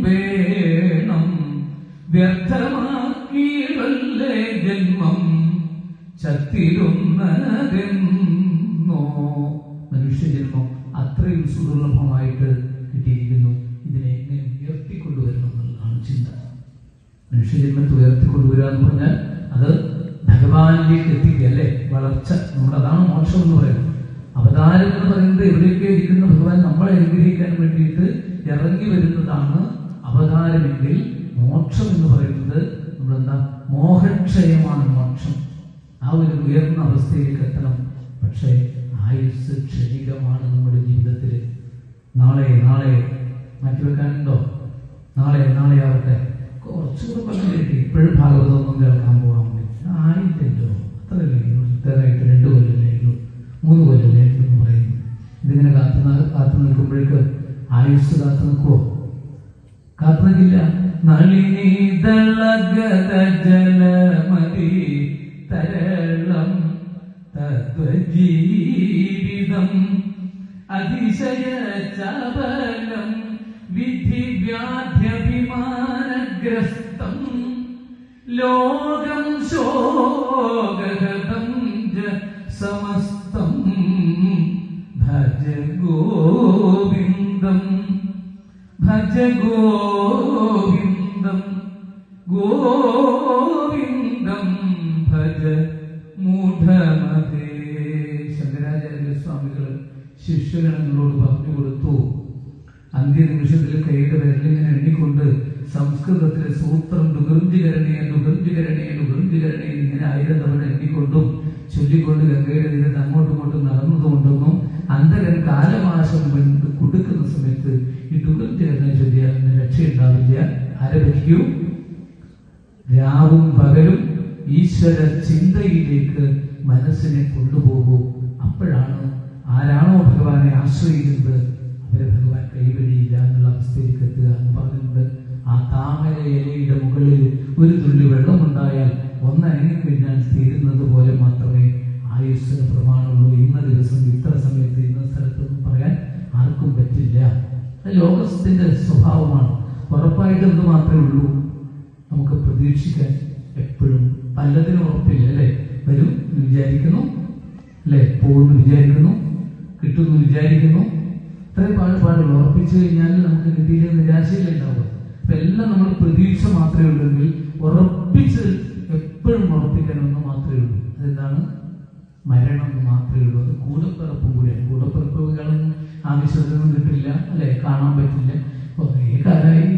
വേണം വ്യർത്ഥമാക്കിയല്ലേ ജന്മം ചത്തിരുന്നതെന്നോ. മനുഷ്യജന്മം അത്രയും സുദുർലഭമായിട്ട് കിട്ടിയിരിക്കുന്നു. ഇതിനെ എങ്ങനെ ഉയർത്തിക്കൊണ്ടുവരണം എന്നുള്ളതാണ് ചിന്ത. മനുഷ്യജന്മത്തെ ഉയർത്തിക്കൊണ്ടുവരിക എന്ന് പറഞ്ഞാൽ അത് ഭഗവാനിലേക്ക് എത്തിക്കുക അല്ലേ, വളർച്ച. അതാണ് മോക്ഷം എന്ന് പറയുന്നത്. അവതാരം എന്ന് പറയുന്നത് എവിടെയൊക്കെ ഇരിക്കുന്ന ഭഗവാൻ നമ്മളെ അനുഗ്രഹിക്കാൻ വേണ്ടിയിട്ട് ഇറങ്ങി വരുന്നതാണ് അവതാരമെങ്കിൽ, മോക്ഷം എന്ന് പറയുന്നത് നമ്മളെന്താ, മോഹക്ഷയമാണ് മോക്ഷം. ആ ഒരു ഉയർന്ന അവസ്ഥയിലേക്ക് എത്തണം. പക്ഷേ ആയുസ് ക്ഷണികമാണ് നമ്മുടെ ജീവിതത്തിൽ. നാളെ മാറ്റിവെക്കാനുണ്ടോ? നാളെ ആവട്ടെ, കുറച്ചുകൂടെ പറഞ്ഞു കേട്ടി. ഇപ്പോഴും ഭാഗവതമൊന്നും കേൾക്കാൻ പോകാൻ ആയില്ലല്ലോ, അത്രയല്ലേ ഇത്രയായിട്ട് 2 കൊല്ലമല്ലേയുള്ളൂ, 3 കൊല്ലമല്ലേയുള്ളൂ എന്ന് പറയുന്നു. ഇതിങ്ങനെ കാത്തു നിൽക്കുമ്പോഴേക്ക് ആയുസ് കാത്തു നിൽക്കുവോ? കാത്തു നിൽക്കില്ല. നളിനി ദളഗത ജലമതി തരളം തദ്വജീവിതം അതിശയ ചപലം വിധി വ്യാധ്യഭിമാനഗ്രസ്തം ലോകം ശോകഹതം സമസ്തം ഭജ ഗോവിന്ദം ഭജ ഗോവിന്ദം ഗോവിന്ദം ഭജ മൂഢമതേ. ശങ്കരാചാര്യ സ്വാമികൾ ശിഷ്യഗണങ്ങളോട് പറഞ്ഞു കൊടുത്തു. അന്ത്യനിമിഷത്തിൽ കൈയുടെ വിരലിങ്ങനെ എണ്ണിക്കൊണ്ട് സംസ്കൃതത്തിലെ സൂത്രം നുകൃഞ്ചികരണേ ഇങ്ങനെ 1000 തവണ എണ്ണിക്കൊണ്ടും ചൊല്ലിക്കൊണ്ട് ഗംഗയുടെ തീരത്ത് അങ്ങോട്ടും ഇങ്ങോട്ടും നടന്നതുകൊണ്ടൊന്നും അന്ധകൻ കാലമാശം കൊടുക്കുന്ന സമയത്ത് ഈ നുകൃഞ്ചികരണെ ചൊല്ലിയാൽ രക്ഷയുണ്ടാവില്ല. ആരംഭിക്കൂ, രാവും പകലും ഈശ്വര ചിന്തയിലേക്ക് മനസ്സിനെ കൊണ്ടുപോകൂ. അപ്പോഴാണ് ആരാണോ ഭഗവാനെ ആശ്രയിക്കുന്നത് അവരെ ഭഗവാൻ കൈവഴിയില്ല എന്നുള്ള അവസ്ഥയിലേക്ക് എത്തുക എന്ന് പറഞ്ഞിട്ടുണ്ട്. ആ താമര ഇലയുടെ മുകളിൽ ഒരു തുള്ളി വെള്ളമുണ്ടായാൽ ഒന്നനങ്ങി കഴിഞ്ഞാൽ തീരുന്നത് പോലെ മാത്രമേ ആയുസ്സിന് പ്രമാണമുള്ളൂ. ഇന്ന ദിവസം ഇത്ര സമയത്ത് ഇന്ന സ്ഥലത്തൊന്നും പറയാൻ ആർക്കും പറ്റില്ല. അത് ലോകത്തിന്റെ സ്വഭാവമാണ്. ഉറപ്പായിട്ട് എന്ത് മാത്രമേ ഉള്ളൂ, നമുക്ക് പ്രതീക്ഷിക്കാൻ എപ്പോഴും പലതിനും ഉറപ്പില്ല അല്ലേ. വരും എന്ന് വിചാരിക്കുന്നു അല്ലെ, പോകുന്നു വിചാരിക്കുന്നു, കിട്ടുന്നു വിചാരിക്കുന്നു. ഇത്രയും പാടുപാടുകൾ ഉറപ്പിച്ചു കഴിഞ്ഞാൽ നമുക്ക് കിട്ടിയില്ല നിരാശയില്ല ഉണ്ടാവുക. അപ്പൊ എല്ലാം നമ്മൾ പ്രതീക്ഷ മാത്രമേ ഉള്ളെങ്കിൽ ഉറപ്പിച്ച് എപ്പോഴും ഉറപ്പിക്കാനൊന്നും മാത്രമേ ഉള്ളൂ. അതെന്താണ്? മരണം മാത്രമേ ഉള്ളൂ. അത് കൂടപ്പിറപ്പും കൂടിയാണ്. കൂടപ്പിറപ്പുകളൊന്നും ആവശ്യത്തിനൊന്നും കിട്ടില്ല അല്ലെ, കാണാൻ പറ്റില്ല. കുറേ കാലമായി